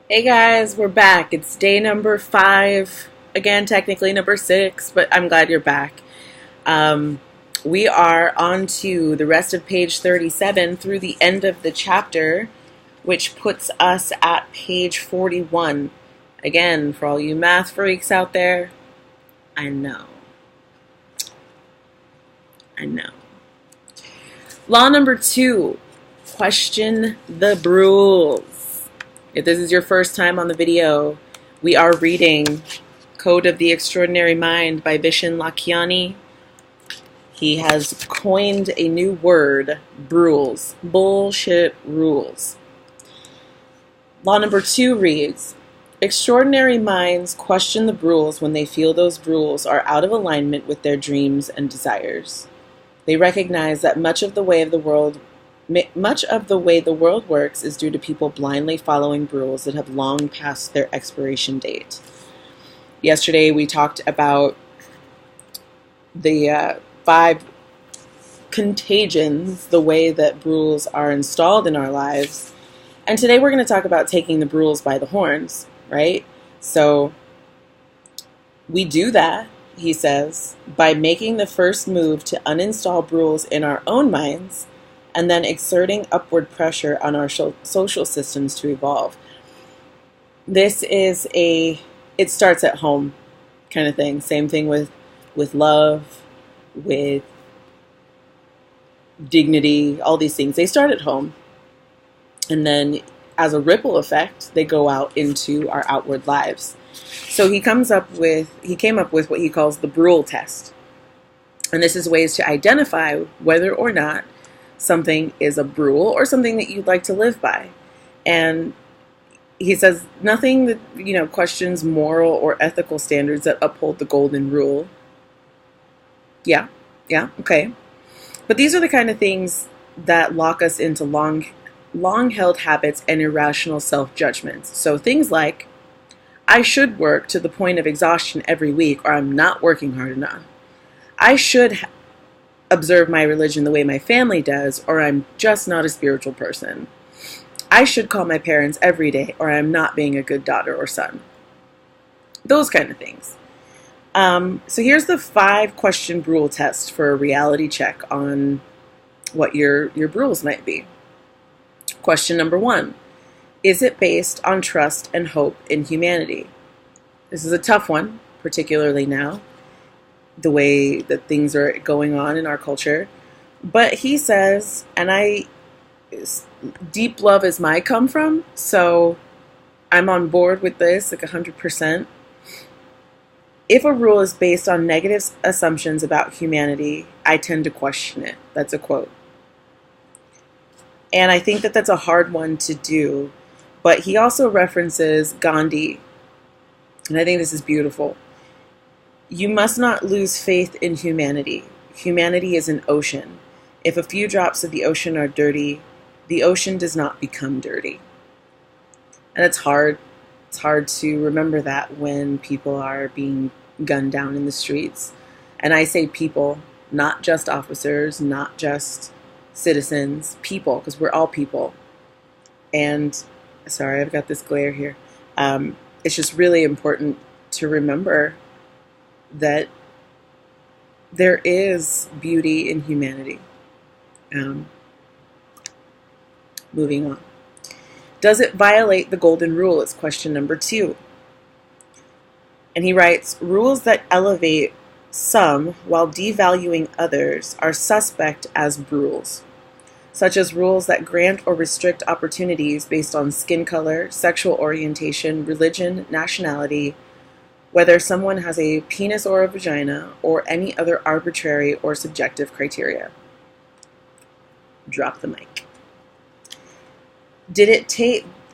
Hey guys, we're back. It's day number 5. Again, technically number 6, but I'm glad you're back. Um, we are on to the rest of page 37 through the end of the chapter, which puts us at page 41. Again, for all you math freaks out there, I know. I know. Law number 2, question the rules. If this is your first time on the video, we are reading Code of the Extraordinary Mind by Vishen Lakhiani. He has coined a new word, rules. Bullshit rules. Law number 2 reads, extraordinary minds question the rules when they feel those rules are out of alignment with their dreams and desires. They recognize that much of the way the world works is due to people blindly following rules that have long passed their expiration date. Yesterday we talked about the 5 contagions, the way that rules are installed in our lives. And today we're going to talk about taking the rules by the horns, right? So we do that, he says, by making the first move to uninstall rules in our own minds and then exerting upward pressure on our social systems to evolve. This is it starts at home kind of thing. Same thing with love, with dignity, all these things. They start at home. And then as a ripple effect, they go out into our outward lives. So he came up with what he calls the Brule test. And this is ways to identify whether or not something is a rule or something that you'd like to live by. And he says nothing that, questions moral or ethical standards that uphold the golden rule. Yeah, okay. But these are the kind of things that lock us into long-held habits and irrational self-judgments. So things like, I should work to the point of exhaustion every week or I'm not working hard enough. I should observe my religion the way my family does, or I'm just not a spiritual person. I should call my parents every day, or I'm not being a good daughter or son. Those kind of things. So here's the 5-question rule test for a reality check on what your rules might be. Question number 1. Is it based on trust and hope in humanity? This is a tough one, particularly now, the way that things are going on in our culture. But he says, and deep love is my come from, so I'm on board with this, like 100%. If a rule is based on negative assumptions about humanity, I tend to question it. That's a quote. And I think that that's a hard one to do. But he also references Gandhi. And I think this is beautiful. You must not lose faith in humanity. Humanity is an ocean. If a few drops of the ocean are dirty, the ocean does not become dirty. And it's hard. It's hard to remember that when people are being gunned down in the streets. And I say people, not just officers, not just citizens, people, because we're all people. And, sorry, I've got this glare here. It's just really important to remember that there is beauty in humanity. Moving on. Does it violate the golden rule is question number 2. And he writes, rules that elevate some while devaluing others are suspect as rules, such as rules that grant or restrict opportunities based on skin color, sexual orientation, religion, nationality, whether someone has a penis or a vagina, or any other arbitrary or subjective criteria. Drop the mic.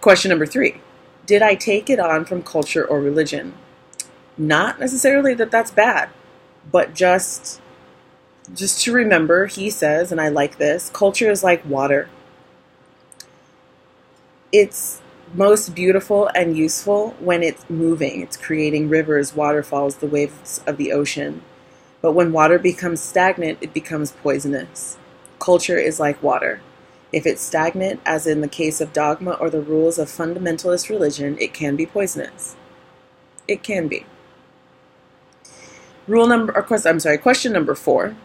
Question number 3. Did I take it on from culture or religion? Not necessarily that that's bad, but just to remember, he says, and I like this, culture is like water. It's most beautiful and useful when it's moving. It's creating rivers, waterfalls, the waves of the ocean. But when water becomes stagnant, it becomes poisonous. Culture is like water. If it's stagnant, as in the case of dogma or the rules of fundamentalist religion, it can be poisonous. It can be. Question number 4.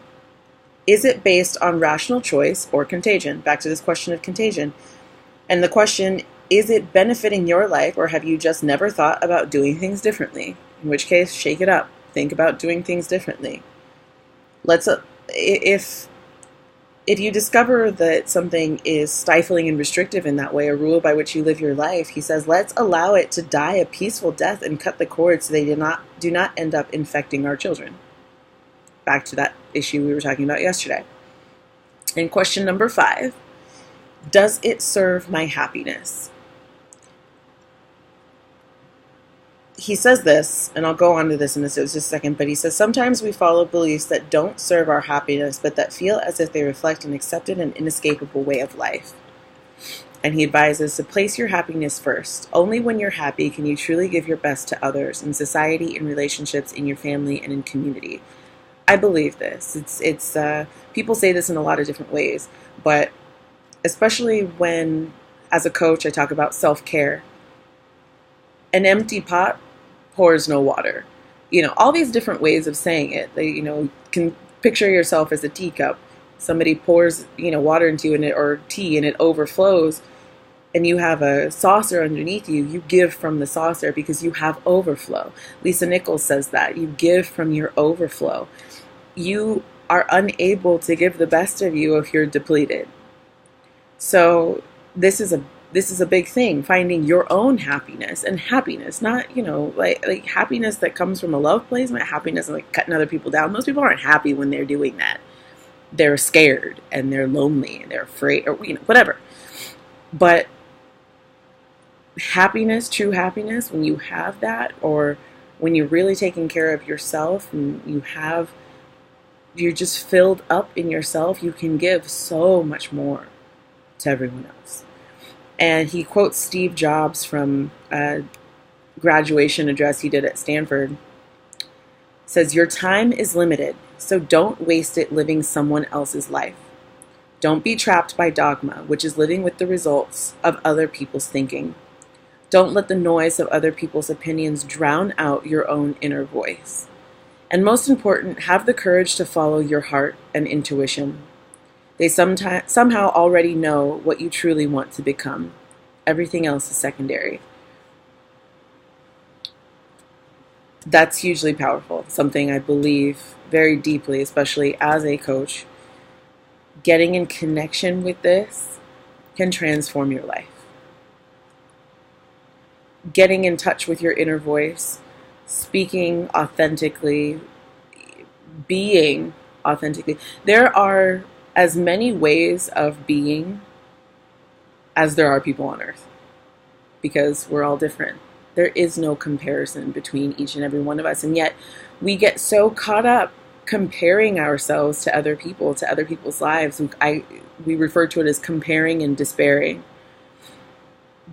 Is it based on rational choice or contagion? Back to this question of contagion. And the question, is it benefiting your life, or have you just never thought about doing things differently? In which case, shake it up. Think about doing things differently. If you discover that something is stifling and restrictive in that way, a rule by which you live your life, he says, let's allow it to die a peaceful death and cut the cord so they do not end up infecting our children. Back to that issue we were talking about yesterday. And question number 5, does it serve my happiness? He says this, and I'll go on to this in just a second, but he says, sometimes we follow beliefs that don't serve our happiness, but that feel as if they reflect an accepted and inescapable way of life. And he advises to place your happiness first. Only when you're happy can you truly give your best to others, in society, in relationships, in your family, and in community. I believe this. It's people say this in a lot of different ways, but especially when, as a coach, I talk about self-care. An empty pot pours no water. All these different ways of saying it. You can picture yourself as a teacup. Somebody pours, water into it, or tea, and it overflows, and you have a saucer underneath you. You give from the saucer because you have overflow. Lisa Nichols says that. You give from your overflow. You are unable to give the best of you if you're depleted. So this is a big thing, finding your own happiness, and happiness, not, like happiness that comes from a love place, not happiness like cutting other people down. Most people aren't happy when they're doing that. They're scared and they're lonely and they're afraid, or, whatever. But happiness, true happiness, when you have that, or when you're really taking care of yourself and you're just filled up in yourself, you can give so much more to everyone else. And he quotes Steve Jobs from a graduation address he did at Stanford. It says, your time is limited, so don't waste it living someone else's life. Don't be trapped by dogma, which is living with the results of other people's thinking. Don't let the noise of other people's opinions drown out your own inner voice. And most important, have the courage to follow your heart and intuition. They somehow already know what you truly want to become. Everything else is secondary. That's hugely powerful. Something I believe very deeply, especially as a coach. Getting in connection with this can transform your life. Getting in touch with your inner voice, speaking authentically, being authentically. There are as many ways of being as there are people on earth, because we're all different. There is no comparison between each and every one of us, and yet we get so caught up comparing ourselves to other people, to other people's lives. We refer to it as comparing and despairing.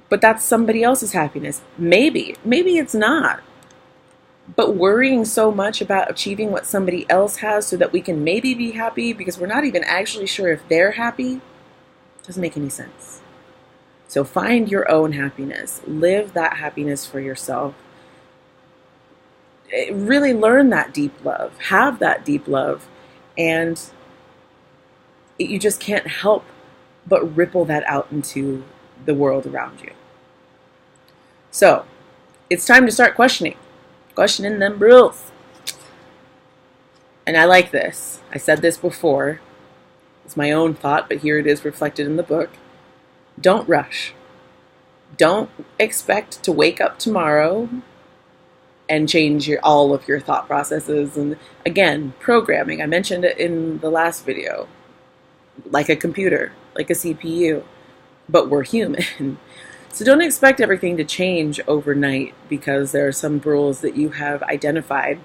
But that's somebody else's happiness. Maybe it's not. But worrying so much about achieving what somebody else has so that we can maybe be happy because we're not even actually sure if they're happy doesn't make any sense. So find your own happiness. Live that happiness for yourself. Really learn that deep love. Have that deep love. And you just can't help but ripple that out into the world around you. So it's time to start questioning them rules. And I like this. I said this before. It's my own thought, but here it is reflected in the book. Don't rush. Don't expect to wake up tomorrow and change all of your thought processes. And again, programming. I mentioned it in the last video. Like a computer, like a CPU. But we're human. So don't expect everything to change overnight because there are some rules that you have identified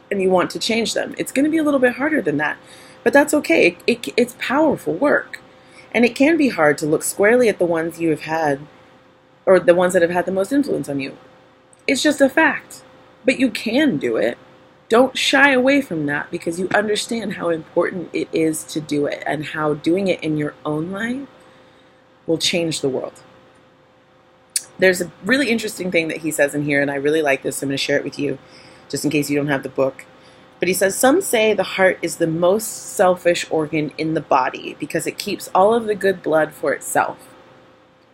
and you want to change them. It's going to be a little bit harder than that, but that's okay. It's powerful work. And it can be hard to look squarely at the ones you have had, or the ones that have had the most influence on you. It's just a fact. But you can do it. don't shy away from that, because you understand how important it is to do it and how doing it in your own life will change the world. There's a really interesting thing that he says in here, and I really like this. I'm going to share it with you just in case you don't have the book. But he says, some say the heart is the most selfish organ in the body because it keeps all of the good blood for itself,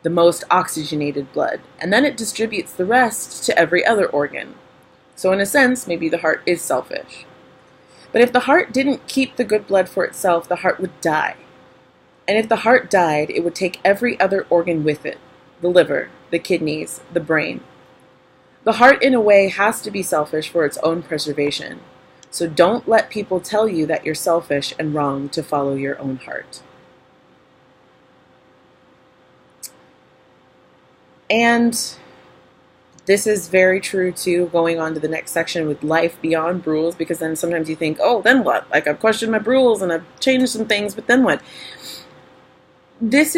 the most oxygenated blood, and then it distributes the rest to every other organ. So in a sense, maybe the heart is selfish. But if the heart didn't keep the good blood for itself, the heart would die. And if the heart died, it would take every other organ with it, the liver, the kidneys, the brain. The heart, in a way, has to be selfish for its own preservation. So don't let people tell you that you're selfish and wrong to follow your own heart. And this is very true too, going on to the next section with life beyond rules, because then sometimes you think, oh, then what? Like, I've questioned my rules and I've changed some things, but then what? This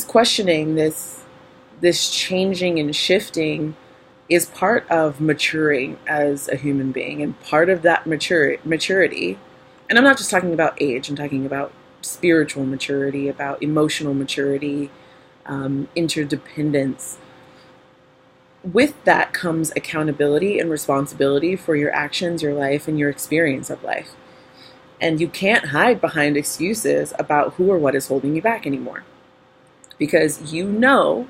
questioning, this changing and shifting is part of maturing as a human being, and part of that maturity, and I'm not just talking about age, I'm talking about spiritual maturity, about emotional maturity, interdependence. With that comes accountability and responsibility for your actions, your life, and your experience of life. And you can't hide behind excuses about who or what is holding you back anymore, because you know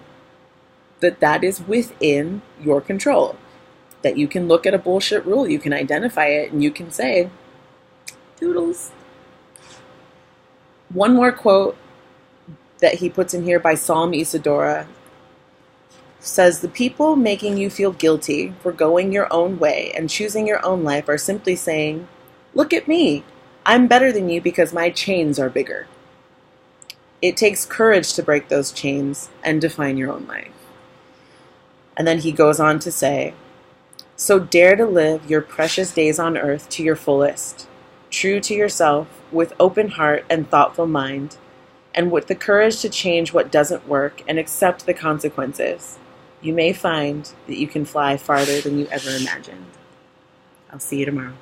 that is within your control, that you can look at a bullshit rule, you can identify it, and you can say, toodles. One more quote that he puts in here by Psalm Isidora says, the people making you feel guilty for going your own way and choosing your own life are simply saying, look at me, I'm better than you because my chains are bigger. It takes courage to break those chains and define your own life. And then he goes on to say, so dare to live your precious days on earth to your fullest, true to yourself, with open heart and thoughtful mind, and with the courage to change what doesn't work and accept the consequences. You may find that you can fly farther than you ever imagined. I'll see you tomorrow.